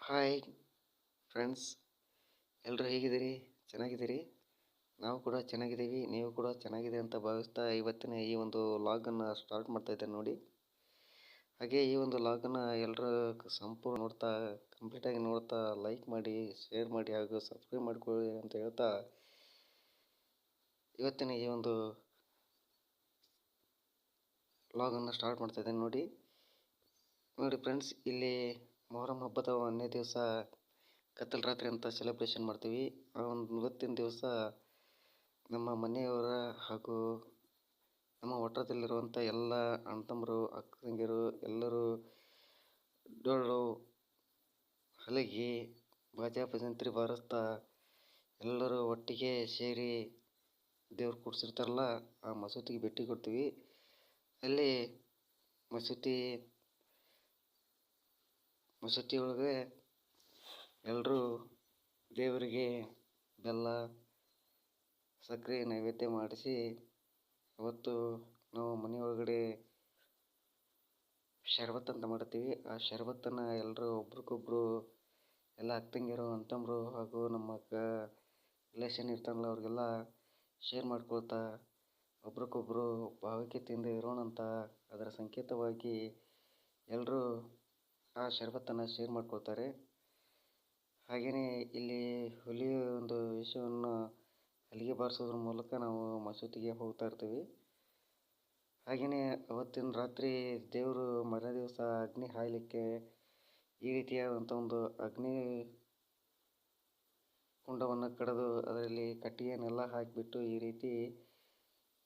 Hi friends, ಎಲ್ಲರೂ ಹೇಗಿದ್ದೀರಿ? ಚೆನ್ನಾಗಿದ್ದೀರಿ? ನಾವು ಕೂಡ ಚೆನ್ನಾಗಿದ್ದೀವಿ. ನೀವು ಕೂಡ ಚೆನ್ನಾಗಿದೆ ಅಂತ ಭಾವಿಸ್ತಾ ಇವತ್ತಿನ ಈ ಒಂದು ಲಾಗನ್ನು ಸ್ಟಾರ್ಟ್ ಮಾಡ್ತಾ ಇದ್ದೇನೆ ನೋಡಿ. ಹಾಗೆ ಈ ಒಂದು ಲಾಗನ್ನು ಎಲ್ಲರೂ ಸಂಪೂರ್ಣ ನೋಡ್ತಾ, ಕಂಪ್ಲೀಟಾಗಿ ನೋಡ್ತಾ, ಲೈಕ್ ಮಾಡಿ, ಶೇರ್ ಮಾಡಿ ಹಾಗೂ ಸಬ್ಸ್ಕ್ರೈಬ್ ಮಾಡಿಕೊಳ್ಳಿ ಅಂತ ಹೇಳ್ತಾ ಇವತ್ತಿನ ಈ ಒಂದು ಲಾಗನ್ನು ಸ್ಟಾರ್ಟ್ ಮಾಡ್ತಾ ಇದ್ದೇನೆ ನೋಡಿ ಫ್ರೆಂಡ್ಸ್, ಇಲ್ಲಿ ಮೊಹರಂ ಹಬ್ಬದ 1ನೇ ದಿವಸ ಕತ್ತಲ ರಾತ್ರಿ ಅಂತ ಸೆಲೆಬ್ರೇಷನ್ ಮಾಡ್ತೀವಿ. ಆ ಒಂದು ಇವತ್ತಿನ ದಿವಸ ನಮ್ಮ ಮನೆಯವರ ಹಾಗೂ ನಮ್ಮ ವಠಾರದಲ್ಲಿರುವಂಥ ಎಲ್ಲ ಅಣ್ಣ ತಮ್ಮರು, ಅಕ್ಕ ತಂಗಿಯರು ಎಲ್ಲರೂ ಡೊಳ್ಳು, ಹಲಗೆ, ಬಾಜಾ ಭಜಂತ್ರಿ ಬಾರಿಸ್ತಾ ಎಲ್ಲರೂ ಒಟ್ಟಿಗೆ ಸೇರಿ ದೇವ್ರು ಕೂಡ್ಸಿರ್ತಾರಲ್ಲ ಆ ಮಸೂತಿಗೆ ಭೇಟಿ ಕೊಡ್ತೀವಿ. ಅಲ್ಲಿ ಮಸೂತಿ ಒಳಗೆ ಎಲ್ಲರೂ ದೇವರಿಗೆ ಬೆಲ್ಲ ಸಕ್ಕರೆ ನೈವೇದ್ಯ ಮಾಡಿಸಿ ಅವತ್ತು ನಾವು ಮನೆಯೊಳಗಡೆ ಶರ್ಬತ್ ಅಂತ ಮಾಡ್ತೀವಿ. ಆ ಶರ್ಬತ್ತನ್ನು ಎಲ್ಲರೂ ಒಬ್ರಿಗೊಬ್ರು ಎಲ್ಲ ಅಕ್ಕಂಗಿರು ಅಣ್ಣತಮ್ಮರು ಹಾಗೂ ನಮ್ಮ ರಿಲೇಷನ್ ಇರ್ತಾರಲ್ಲ ಅವ್ರಿಗೆಲ್ಲ ಶೇರ್ ಮಾಡ್ಕೊಳ್ತಾ ಒಬ್ರಿಗೊಬ್ರು ಭಾವೈಕ್ಯತೆಯಿಂದ ಇರೋಣ ಅಂತ ಅದರ ಸಂಕೇತವಾಗಿ ಎಲ್ಲರೂ ಆ ಶರ್ಬತ್ತನ್ನು ಶೇರ್ ಮಾಡ್ಕೊಳ್ತಾರೆ. ಹಾಗೆಯೇ ಇಲ್ಲಿ ಹುಲಿಯ ಒಂದು ವಿಷಯವನ್ನು ಹಲಿಗೆ ಬಾರಿಸೋದ್ರ ಮೂಲಕ ನಾವು ಮಸೂತಿಗೆ ಹೋಗ್ತಾ ಇರ್ತೀವಿ. ಹಾಗೆಯೇ ಅವತ್ತಿನ ರಾತ್ರಿ ದೇವರು ಮರ ದಿವಸ ಅಗ್ನಿ ಹಾಯಲಿಕ್ಕೆ ಈ ರೀತಿಯಾದಂಥ ಒಂದು ಅಗ್ನಿ ಕುಂಡವನ್ನು ಕಡಿದು ಅದರಲ್ಲಿ ಕಟ್ಟಿಗೆಯನ್ನೆಲ್ಲ ಹಾಕಿಬಿಟ್ಟು ಈ ರೀತಿ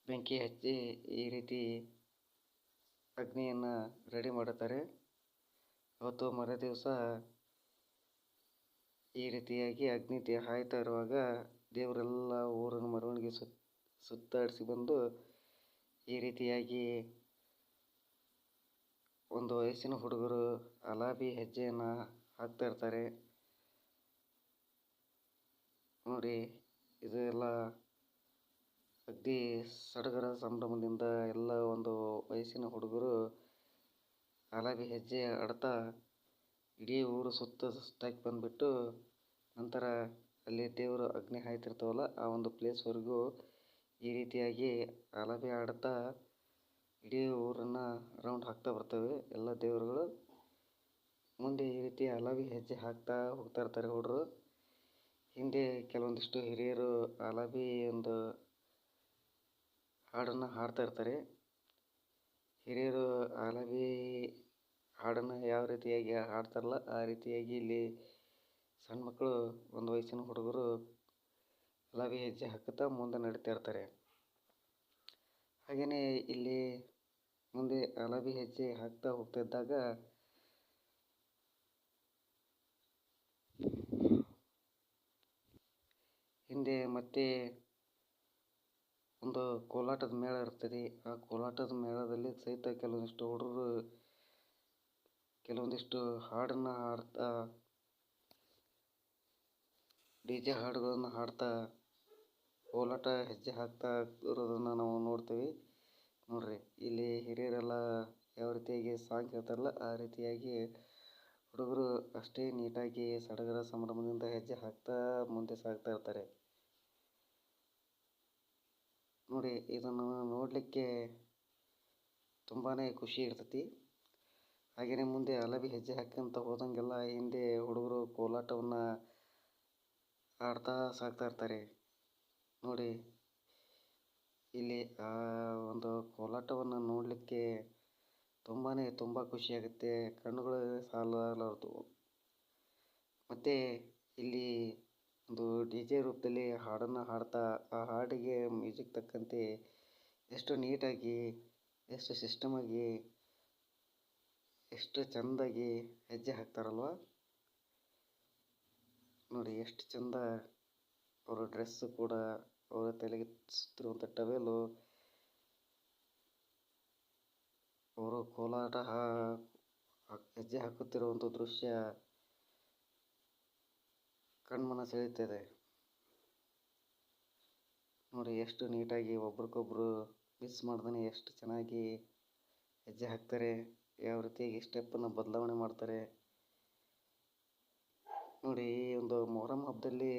ಬೆಂಕಿ ಹಚ್ಚಿ ಈ ರೀತಿ ಅಗ್ನಿಯನ್ನು ರೆಡಿ ಮಾಡುತ್ತಾರೆ. ಅವತ್ತು ಮರ ದಿವಸ ಈ ರೀತಿಯಾಗಿ ಅಗ್ನಿ ಹಾಯ್ತಾ ಇರುವಾಗ ದೇವರೆಲ್ಲ ಊರನ್ನು ಮೆರವಣಿಗೆ ಸುತ್ತಾಡಿಸಿ ಬಂದು ಈ ರೀತಿಯಾಗಿ ಒಂದು ವಯಸ್ಸಿನ ಹುಡುಗರು ಅಲಾಬಿ ಹೆಜ್ಜೆಯನ್ನು ಹಾಕ್ತಾ ಇರ್ತಾರೆ ನೋಡಿ. ಇದು ಎಲ್ಲ ಅಗ್ದಿ ಸಡಗರ ಸಂಭ್ರಮದಿಂದ ಎಲ್ಲ ಒಂದು ವಯಸ್ಸಿನ ಹುಡುಗರು ಅಲಾಬಿ ಹೆಜ್ಜೆ ಆಡ್ತಾ ಇಡೀ ಊರು ಸುತ್ತಾಕಿ ಬಂದುಬಿಟ್ಟು ನಂತರ ಅಲ್ಲಿ ದೇವರು ಅಗ್ನಿ ಹಾಯ್ತಿರ್ತಾವಲ್ಲ ಆ ಒಂದು ಪ್ಲೇಸ್ವರೆಗೂ ಈ ರೀತಿಯಾಗಿ ಅಲಾಬಿ ಆಡ್ತಾ ಇಡೀ ಊರನ್ನು ರೌಂಡ್ ಹಾಕ್ತಾ ಬರ್ತವೆ ಎಲ್ಲ ದೇವರುಗಳು. ಮುಂದೆ ಈ ರೀತಿ ಅಲಾಬಿ ಹೆಜ್ಜೆ ಹಾಕ್ತಾ ಹೋಗ್ತಾ ಇರ್ತಾರೆ ಹುಡುಗರು. ಹಿಂದೆ ಕೆಲವೊಂದಿಷ್ಟು ಹಿರಿಯರು ಅಲಾಬಿ ಒಂದು ಹಾಡನ್ನು ಹಾಡ್ತಾ ಇರ್ತಾರೆ. ಹಿರಿಯರು ಅಲಾಬಿ ಹಾಡನ್ನು ಯಾವ ರೀತಿಯಾಗಿ ಹಾಡ್ತಾರಲ್ಲ ಆ ರೀತಿಯಾಗಿ ಇಲ್ಲಿ ಸಣ್ಣ ಮಕ್ಕಳು ಒಂದು ವಯಸ್ಸಿನ ಹುಡುಗರು ಅಲಾಬಿ ಹೆಜ್ಜೆ ಹಾಕುತ್ತಾ ಮುಂದೆ ನಡೀತಾ ಇರ್ತಾರೆ. ಹಾಗೆಯೇ ಇಲ್ಲಿ ಮುಂದೆ ಅಲಾಬಿ ಹೆಜ್ಜೆ ಹಾಕ್ತಾ ಹೋಗ್ತಾ ಇದ್ದಾಗ ಹಿಂದೆ ಮತ್ತೆ ಒಂದು ಕೋಲಾಟದ ಮೇಳ ಇರ್ತದೆ. ಆ ಕೋಲಾಟದ ಮೇಳದಲ್ಲಿ ಸಹಿತ ಕೆಲವೊಂದಿಷ್ಟು ಹುಡುಗರು ಕೆಲವೊಂದಿಷ್ಟು ಹಾಡನ್ನು ಹಾಡ್ತಾ DJ ಹಾಡುಗಳನ್ನು ಹಾಡ್ತಾ ಕೋಲಾಟ ಹೆಜ್ಜೆ ಹಾಕ್ತಾ ಇರೋದನ್ನು ನಾವು ನೋಡ್ತೀವಿ ನೋಡ್ರಿ. ಇಲ್ಲಿ ಹಿರಿಯರೆಲ್ಲ ಯಾವ ರೀತಿಯಾಗಿ ಸಾಂಗ್ ಹೇಳ್ತಾರಲ್ಲ ಆ ರೀತಿಯಾಗಿ ಹುಡುಗರು ಅಷ್ಟೇ ನೀಟಾಗಿ ಸಡಗರ ಸಂಭ್ರಮದಿಂದ ಹೆಜ್ಜೆ ಹಾಕ್ತಾ ಮುಂದೆ ಸಾಗ್ತಾ ಇರ್ತಾರೆ ನೋಡಿ. ಇದನ್ನು ನೋಡಲಿಕ್ಕೆ ತುಂಬಾ ಖುಷಿ ಇರ್ತೈತಿ. ಹಾಗೆಯೇ ಮುಂದೆ ಅಲಾಬಿ ಹೆಜ್ಜೆ ಹಾಕ್ಕೊಂತ ಹೋದಂಗೆಲ್ಲ ಹಿಂದೆ ಹುಡುಗರು ಕೋಲಾಟವನ್ನು ಆಡ್ತಾ ಸಾಗ್ತಾ ಇರ್ತಾರೆ ನೋಡಿ. ಇಲ್ಲಿ ಆ ಒಂದು ಕೋಲಾಟವನ್ನು ನೋಡಲಿಕ್ಕೆ ತುಂಬ ಖುಷಿಯಾಗುತ್ತೆ, ಕಣ್ಣುಗಳು ಸಾಲಲಾರದು. ಮತ್ತು ಇಲ್ಲಿ ಒಂದು DJ ರೂಪದಲ್ಲಿ ಹಾಡನ್ನು ಹಾಡ್ತಾ ಆ ಹಾಡಿಗೆ ಮ್ಯೂಸಿಕ್ ತಕ್ಕಂತೆ ಎಷ್ಟು ನೀಟಾಗಿ, ಎಷ್ಟು ಸಿಸ್ಟಮಾಗಿ, ಎಷ್ಟು ಚೆಂದಾಗಿ ಹೆಜ್ಜೆ ಹಾಕ್ತಾರಲ್ವ ನೋಡಿ. ಎಷ್ಟು ಚೆಂದ ಅವರ ಡ್ರೆಸ್ಸು ಕೂಡ, ಅವರ ತಲೆಗೆ ಸುತ್ತಿರುವಂಥ ಟವೆಲು, ಅವರು ಕೋಲಾಟ ಹೆಜ್ಜೆ ಹಾಕುತ್ತಿರುವಂಥ ದೃಶ್ಯ ಕಣ್ಮನ ಸೆಳೆಯುತ್ತದೆ ನೋಡಿ. ಎಷ್ಟು ನೀಟಾಗಿ ಒಬ್ರಿಗೊಬ್ರು ಮಿಸ್ ಮಾಡ್ದೇ ಎಷ್ಟು ಚೆನ್ನಾಗಿ ಹೆಜ್ಜೆ ಹಾಕ್ತಾರೆ, ಯಾವ ರೀತಿಯಾಗಿ ಸ್ಟೆಪ್ಪನ್ನು ಬದಲಾವಣೆ ಮಾಡ್ತಾರೆ. ನೋಡಿ, ಈ ಒಂದು ಮೊಹರಂ ಹಬ್ಬದಲ್ಲಿ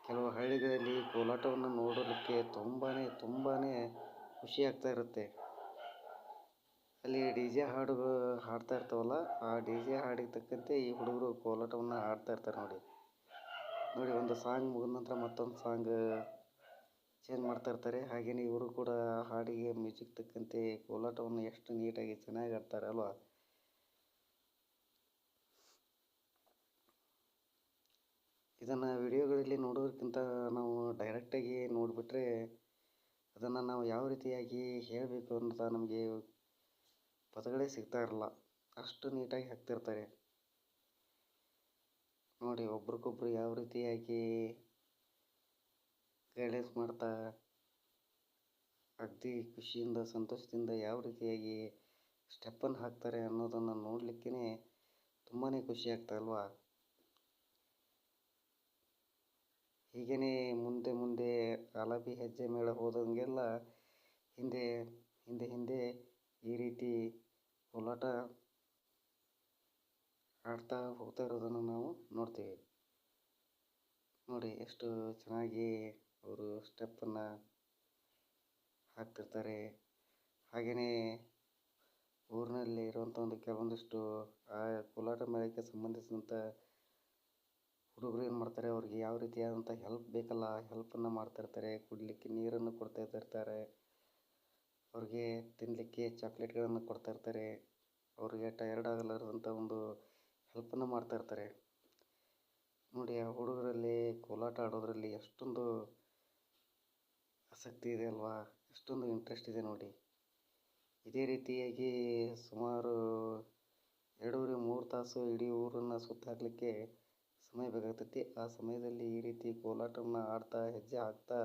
ಕೆಲವು ಹಳ್ಳಿಗಳಲ್ಲಿ ಕೋಲಾಟವನ್ನು ನೋಡಲಿಕ್ಕೆ ತುಂಬಾ ಖುಷಿ ಆಗ್ತಾ ಇರುತ್ತೆ. ಅಲ್ಲಿ ಡಿ ಜೆ ಹಾಡುಗಳು ಹಾಡ್ತಾ ಇರ್ತಾವಲ್ಲ, ಆ ಡಿ ಜೆ ಹಾಡಿಗೆ ತಕ್ಕಂತೆ ಈ ಹುಡುಗರು ಕೋಲಾಟವನ್ನು ಹಾಡ್ತಾ ಇರ್ತಾರೆ ನೋಡಿ. ನೋಡಿ, ಒಂದು ಸಾಂಗ್ ಮುಗಿದ ನಂತರ ಮತ್ತೊಂದು ಸಾಂಗ್ ಚೇಂಜ್ ಮಾಡ್ತಾ ಇರ್ತಾರೆ. ಹಾಗೆಯೇ ಇವರು ಕೂಡ ಹಾಡಿಗೆ ಮ್ಯೂಸಿಕ್ ತಕ್ಕಂತೆ ಕೋಲಾಟವನ್ನು ಎಷ್ಟು ನೀಟಾಗಿ ಚೆನ್ನಾಗಿ ಆಡ್ತಾರೆ ಅಲ್ವಾ. ಇದನ್ನು ವಿಡಿಯೋಗಳಲ್ಲಿ ನೋಡೋದಕ್ಕಿಂತ ನಾವು ಡೈರೆಕ್ಟಾಗಿ ನೋಡಿಬಿಟ್ರೆ ಅದನ್ನು ನಾವು ಯಾವ ರೀತಿಯಾಗಿ ಹೇಳಬೇಕು ಅಂತ ನಮಗೆ ಪದಗಳೇ ಸಿಗ್ತಾ ಇರಲ್ಲ, ಅಷ್ಟು ನೀಟಾಗಿ ಹಾಕ್ತಿರ್ತಾರೆ ನೋಡಿ. ಒಬ್ರಿಗೊಬ್ರು ಯಾವ ರೀತಿಯಾಗಿ ಗೈಡೆನ್ಸ್ ಮಾಡ್ತಾ ಅಗದಿ ಖುಷಿಯಿಂದ ಸಂತೋಷದಿಂದ ಯಾವ ರೀತಿಯಾಗಿ ಸ್ಟೆಪ್ಪನ್ನು ಹಾಕ್ತಾರೆ ಅನ್ನೋದನ್ನು ನೋಡಲಿಕ್ಕೇ ತುಂಬಾ ಖುಷಿ ಆಗ್ತಾಯಿಲ್ವಾ. ಹೀಗೇ ಮುಂದೆ ಮುಂದೆ ಆಲಾಪಿ ಹೆಜ್ಜೆ ಮೇಳ ಹೋದಂಗೆಲ್ಲ ಹಿಂದೆ ಹಿಂದೆ ಹಿಂದೆ ಈ ರೀತಿ ಕೋಲಾಟ ಆಡ್ತಾ ಹೋಗ್ತಾ ಇರೋದನ್ನು ನಾವು ನೋಡ್ತೀವಿ ನೋಡಿ. ಎಷ್ಟು ಚೆನ್ನಾಗಿ ಅವರು ಸ್ಟೆಪ್ಪನ್ನು ಹಾಕ್ತಿರ್ತಾರೆ. ಹಾಗೆಯೇ ಊರಿನಲ್ಲಿ ಇರುವಂಥ ಕೆಲವೊಂದಿಷ್ಟು ಆ ಕೋಲಾಟ ಮೇಳಕ್ಕೆ ಸಂಬಂಧಿಸಿದಂಥ ಹುಡುಗರು ಏನು ಮಾಡ್ತಾರೆ, ಅವ್ರಿಗೆ ಯಾವ ರೀತಿಯಾದಂಥ ಹೆಲ್ಪ್ ಬೇಕಲ್ಲ, ಹೆಲ್ಪನ್ನು ಮಾಡ್ತಾಯಿರ್ತಾರೆ. ಕುಡಿಲಿಕ್ಕೆ ನೀರನ್ನು ಕೊಡ್ತಾ ಇರ್ತಾರೆ, ಅವ್ರಿಗೆ ತಿನ್ನಲಿಕ್ಕೆ ಚಾಕ್ಲೇಟ್ಗಳನ್ನು ಕೊಡ್ತಾ ಇರ್ತಾರೆ, ಅವ್ರಿಗೆ ಟಯರ್ಡ್ ಆಗಲಾರದಂಥ ಒಂದು ಹೆಲ್ಪನ್ನು ಮಾಡ್ತಾಯಿರ್ತಾರೆ ನೋಡಿ. ಆ ಹುಡುಗರಲ್ಲಿ ಕೋಲಾಟ ಆಡೋದರಲ್ಲಿ ಎಷ್ಟೊಂದು ಆಸಕ್ತಿ ಇದೆ ಅಲ್ವಾ, ಎಷ್ಟೊಂದು ಇಂಟ್ರೆಸ್ಟ್ ಇದೆ ನೋಡಿ. ಇದೇ ರೀತಿಯಾಗಿ ಸುಮಾರು 2-3 ತಾಸು ಇಡೀ ಊರನ್ನು ಸುತ್ತಾಕಲಿಕ್ಕೆ ಸಮಯ ಬೇಕಾಗ್ತೈತಿ. ಆ ಸಮಯದಲ್ಲಿ ಈ ರೀತಿ ಕೋಲಾಟವನ್ನು ಆಡ್ತಾ ಹೆಜ್ಜೆ ಹಾಕ್ತಾ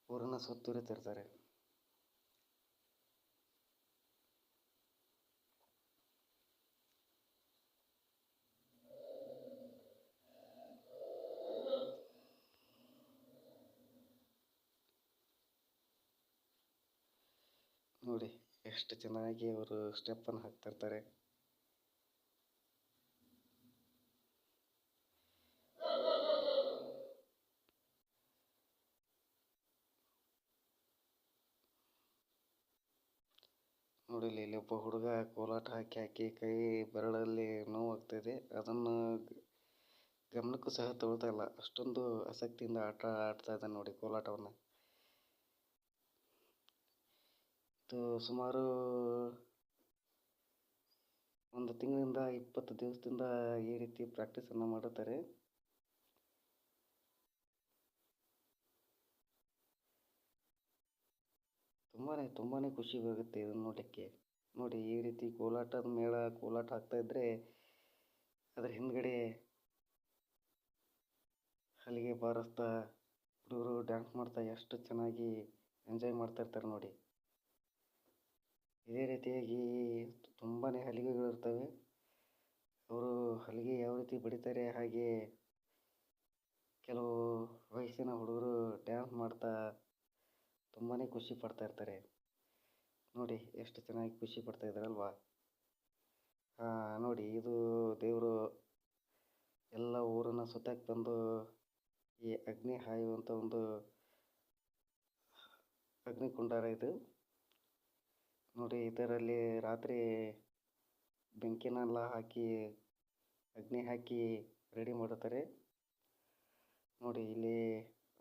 ಊರನ್ನು ಸುತ್ತುವರಿತಿರ್ತಾರೆ ನೋಡಿ. ಎಷ್ಟು ಚೆನ್ನಾಗಿ ಅವರು ಸ್ಟೆಪ್ಪನ್ನು ಹಾಕ್ತಿರ್ತಾರೆ. ನೋಡಿ, ಇಲ್ಲಿ ಒಬ್ಬ ಹುಡುಗ ಕೋಲಾಟ ಹಾಕಿ ಹಾಕಿ ಕೈ ಬೆರಳಲ್ಲಿ ನೋವಾಗ್ತಾಯಿದೆ. ಅದನ್ನು ಗಮನಕ್ಕೂ ಸಹ ತಗೊಳ್ತಾ ಇಲ್ಲ, ಅಷ್ಟೊಂದು ಆಸಕ್ತಿಯಿಂದ ಆಡ್ತಾ ಇದ್ದಾನೆ ನೋಡಿ ಕೋಲಾಟವನ್ನು. ಇದು ಸುಮಾರು 1 ತಿಂಗಳಿಂದ 20 ದಿವಸದಿಂದ ಈ ರೀತಿ ಪ್ರಾಕ್ಟೀಸನ್ನು ಮಾಡುತ್ತಾರೆ. ತುಂಬಾ ಖುಷಿ ಆಗುತ್ತೆ ಇದನ್ನು ನೋಡಲಿಕ್ಕೆ ನೋಡಿ. ಈ ರೀತಿ ಕೋಲಾಟದ ಮೇಳ ಕೋಲಾಟ ಹಾಕ್ತಾಯಿದ್ರೆ ಅದರ ಹಿಂದ್ಗಡೆ ಹಲಿಗೆ ಬಾರಿಸ್ತಾ ಹುಡುಗರು ಡ್ಯಾನ್ಸ್ ಮಾಡ್ತಾ ಎಷ್ಟು ಚೆನ್ನಾಗಿ ಎಂಜಾಯ್ ಮಾಡ್ತಾಯಿರ್ತಾರೆ ನೋಡಿ. ಇದೇ ರೀತಿಯಾಗಿ ತುಂಬಾ ಹಲಿಗೆಗಳಿರ್ತವೆ. ಅವರು ಹಲಿಗೆ ಯಾವ ರೀತಿ ಬಡಿತಾರೆ, ಹಾಗೆ ಕೆಲವು ವಯಸ್ಸಿನ ಹುಡುಗರು ಡ್ಯಾನ್ಸ್ ಮಾಡ್ತಾ ತುಂಬಾ ಖುಷಿ ಪಡ್ತಾ ಇರ್ತಾರೆ ನೋಡಿ. ಎಷ್ಟು ಚೆನ್ನಾಗಿ ಖುಷಿ ಪಡ್ತಾ ಇದ್ದಾರಲ್ವಾ. ನೋಡಿ, ಇದು ದೇವರು ಎಲ್ಲ ಊರನ್ನು ಸುತ್ತಕ್ಕೆ ಬಂದು ಈ ಅಗ್ನಿ ಹಾಯುವಂಥ ಒಂದು ಅಗ್ನಿಕುಂಡಾರ ಇದು ನೋಡಿ. ಇದರಲ್ಲಿ ರಾತ್ರಿ ಬೆಂಕಿನೆಲ್ಲ ಹಾಕಿ ಅಗ್ನಿ ಹಾಕಿ ರೆಡಿ ಮಾಡುತ್ತಾರೆ ನೋಡಿ. ಇಲ್ಲಿ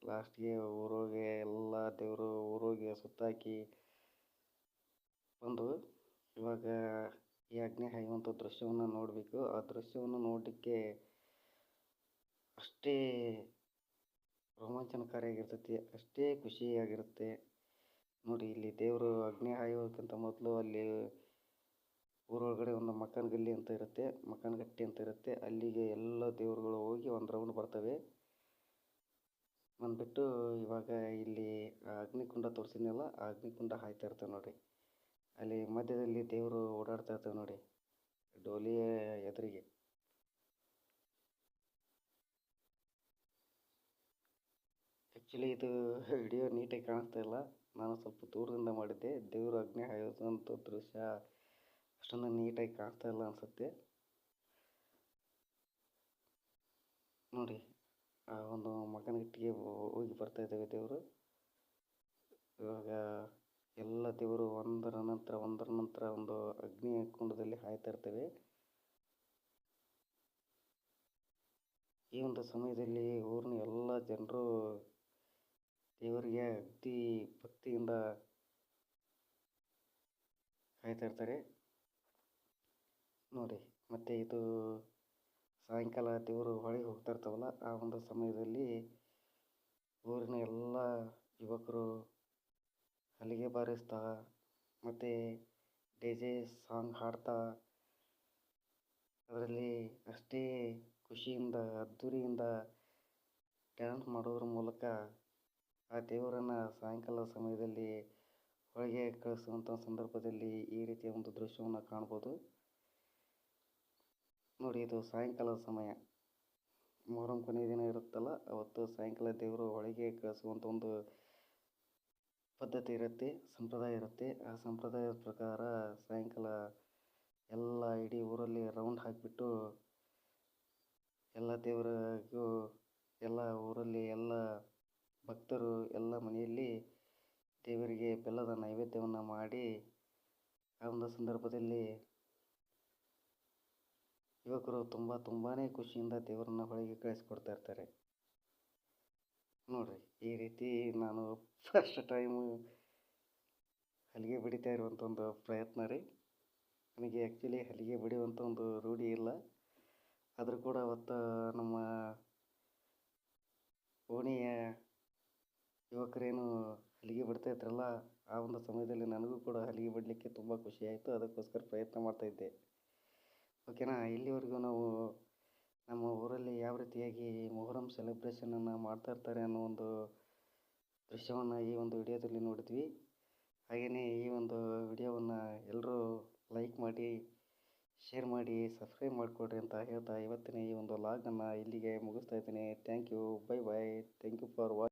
ಲಾಸ್ಟ್ಗೆ ಊರೋಗಿ ಎಲ್ಲ ದೇವರು ಊರೋಗಿ ಸುತ್ತಾಕಿ ಬಂದು ಇವಾಗ ಈ ಅಗ್ನಿ ಹಾಯುವಂಥ ದೃಶ್ಯವನ್ನು ನೋಡಬೇಕು. ಆ ದೃಶ್ಯವನ್ನು ನೋಡಲಿಕ್ಕೆ ಅಷ್ಟೇ ರೋಮಾಂಚನಕಾರಿಯಾಗಿರ್ತೈತಿ, ಅಷ್ಟೇ ಖುಷಿಯಾಗಿರುತ್ತೆ ನೋಡಿ. ಇಲ್ಲಿ ದೇವರು ಅಗ್ನಿ ಹಾಯೋಕ್ಕಿಂತ ಮೊದಲು ಅಲ್ಲಿ ಊರೊಳಗಡೆ ಒಂದು ಮಕ್ಕನಗಲ್ಲಿ ಅಂತ ಇರುತ್ತೆ, ಮಕ್ಕನಗಟ್ಟಿ ಅಂತ ಇರುತ್ತೆ. ಅಲ್ಲಿಗೆ ಎಲ್ಲ ದೇವರುಗಳು ಹೋಗಿ ಒಂದು ರೌಂಡ್ ಬರ್ತವೆ. ಬಂದುಬಿಟ್ಟು ಇವಾಗ ಇಲ್ಲಿ ಅಗ್ನಿಕುಂಡ ತೋರಿಸಿದ್ನಲ್ಲ, ಆ ಅಗ್ನಿಕುಂಡ ಹಾಯ್ತಾ ಇರ್ತವೆ ನೋಡಿ. ಅಲ್ಲಿ ಮಧ್ಯದಲ್ಲಿ ದೇವರು ಓಡಾಡ್ತಾ ಇರ್ತವೆ ನೋಡಿ, ಡೋಲಿಯ ಎದುರಿಗೆ. ಆ್ಯಕ್ಚುಲಿ ಇದು ವಿಡಿಯೋ ನೀಟಾಗಿ ಕಾಣಿಸ್ತಾ ಇಲ್ಲ, ನಾನು ಸ್ವಲ್ಪ ದೂರದಿಂದ ಮಾಡಿದ್ದೆ. ದೇವರು ಅಗ್ನಿ ಹಾಯೋದಂಥ ದೃಶ್ಯ ಅಷ್ಟೊಂದು ನೀಟಾಗಿ ಕಾಣಿಸ್ತಾ ಇಲ್ಲ ಅನಿಸುತ್ತೆ. ನೋಡಿ ಆ ಒಂದು ಮಗನಗಿಟ್ಟಿಗೆ ಹೋಗಿ ಬರ್ತಾ ಇದ್ದೇವೆ ದೇವರು. ಇವಾಗ ಎಲ್ಲ ದೇವರು ಒಂದರ ನಂತರ ಒಂದು ಅಗ್ನಿ ಕುಂಡದಲ್ಲಿ ಹಾಯ್ತಾ ಇರ್ತೇವೆ. ಈ ಒಂದು ಸಮಯದಲ್ಲಿ ಊರಿನ ಎಲ್ಲ ಜನರು ದೇವರಿಗೆ ಅತಿ ಭಕ್ತಿಯಿಂದ ಕಾಯ್ತಾ ಇರ್ತಾರೆ ನೋಡಿ. ಮತ್ತು ಇದು ಸಾಯಂಕಾಲ ದೇವರು ಹೊಳೆಗೆ ಹೋಗ್ತಾ ಇರ್ತಾವಲ್ಲ, ಆ ಒಂದು ಸಮಯದಲ್ಲಿ ಊರಿನ ಎಲ್ಲ ಯುವಕರು ಹಲಿಗೆ ಬಾರಿಸ್ತಾ ಮತ್ತು ಡಿ.ಜೆ ಸಾಂಗ್ ಹಾಡ್ತಾ ಅದರಲ್ಲಿ ಅಷ್ಟೇ ಖುಷಿಯಿಂದ ಅದ್ದೂರಿಯಿಂದ ಡ್ಯಾನ್ಸ್ ಮಾಡೋದ್ರ ಮೂಲಕ ಆ ದೇವರನ್ನು ಸಾಯಂಕಾಲ ಸಮಯದಲ್ಲಿ ಹೊಳೆಗೆ ಕಳಿಸುವಂಥ ಸಂದರ್ಭದಲ್ಲಿ ಈ ರೀತಿಯ ಒಂದು ದೃಶ್ಯವನ್ನು ಕಾಣ್ಬೋದು ನೋಡಿ. ಇದು ಸಾಯಂಕಾಲದ ಸಮಯ, ಮೊಹರಂ ಕೊನೆಯ ದಿನ ಇರುತ್ತಲ್ಲ, ಅವತ್ತು ಸಾಯಂಕಾಲ ದೇವರು ಹೊಳೆಗೆ ಕಳಿಸುವಂಥ ಒಂದು ಪದ್ಧತಿ ಇರುತ್ತೆ, ಸಂಪ್ರದಾಯ ಇರುತ್ತೆ. ಆ ಸಂಪ್ರದಾಯದ ಪ್ರಕಾರ ಸಾಯಂಕಾಲ ಎಲ್ಲ ಇಡೀ ಊರಲ್ಲಿ ರೌಂಡ್ ಹಾಕಿಬಿಟ್ಟು ಎಲ್ಲ ದೇವರಿಗೂ ಎಲ್ಲ ಊರಲ್ಲಿ ಎಲ್ಲ ಭಕ್ತರು ಎಲ್ಲ ಮನೆಯಲ್ಲಿ ದೇವರಿಗೆ ಬೆಲ್ಲದ ನೈವೇದ್ಯವನ್ನು ಮಾಡಿ ಆ ಒಂದು ಸಂದರ್ಭದಲ್ಲಿ ಯುವಕರು ತುಂಬಾ ಖುಷಿಯಿಂದ ದೇವರನ್ನ ಹೊಳೆಗೆ ಕಳಿಸ್ಕೊಡ್ತಾ ಇರ್ತಾರೆ ನೋಡಿರಿ. ಈ ರೀತಿ ನಾನು ಫಸ್ಟ್ ಟೈಮು ಹಲಿಗೆ ಬಡಿತಾ ಇರುವಂಥ ಒಂದು ಪ್ರಯತ್ನ ರೀ. ನನಗೆ ಆ್ಯಕ್ಚುಲಿ ಹಲಿಗೆ ಬಡಿಯುವಂಥ ಒಂದು ರೂಢಿ ಇಲ್ಲ, ಆದರೂ ಕೂಡ ಅವತ್ತು ನಮ್ಮ ಓಣಿಯ ಯುವಕರೇನು ಹಲಿಗೆ ಬಿಡ್ತಾ ಇದ್ರಲ್ಲ, ಆ ಒಂದು ಸಮಯದಲ್ಲಿ ನನಗೂ ಕೂಡ ಹಲಿಗೆ ಬಿಡಲಿಕ್ಕೆ ತುಂಬ ಖುಷಿಯಾಯಿತು. ಅದಕ್ಕೋಸ್ಕರ ಪ್ರಯತ್ನ ಮಾಡ್ತಾಯಿದ್ದೆ. ಓಕೆನಾ. ಇಲ್ಲಿವರೆಗೂ ನಾವು ನಮ್ಮ ಊರಲ್ಲಿ ಯಾವ ರೀತಿಯಾಗಿ ಮೊಹರಂ ಸೆಲೆಬ್ರೇಷನನ್ನು ಮಾಡ್ತಾ ಇರ್ತಾರೆ ಅನ್ನೋ ಒಂದು ದೃಶ್ಯವನ್ನು ಈ ಒಂದು ವಿಡಿಯೋದಲ್ಲಿ ನೋಡಿದ್ವಿ. ಹಾಗೆಯೇ ಈ ಒಂದು ವಿಡಿಯೋವನ್ನು ಎಲ್ಲರೂ ಲೈಕ್ ಮಾಡಿ, ಶೇರ್ ಮಾಡಿ, ಸಬ್ಸ್ಕ್ರೈಬ್ ಮಾಡಿಕೊಡ್ರಿ ಅಂತ ಹೇಳ್ತಾ ಇವತ್ತಿನ ಈ ಒಂದು ವ್ಲಾಗನ್ನು ಇಲ್ಲಿಗೆ ಮುಗಿಸ್ತಾ ಇದ್ದೀನಿ. Thank you, bye bye, thank you for watching.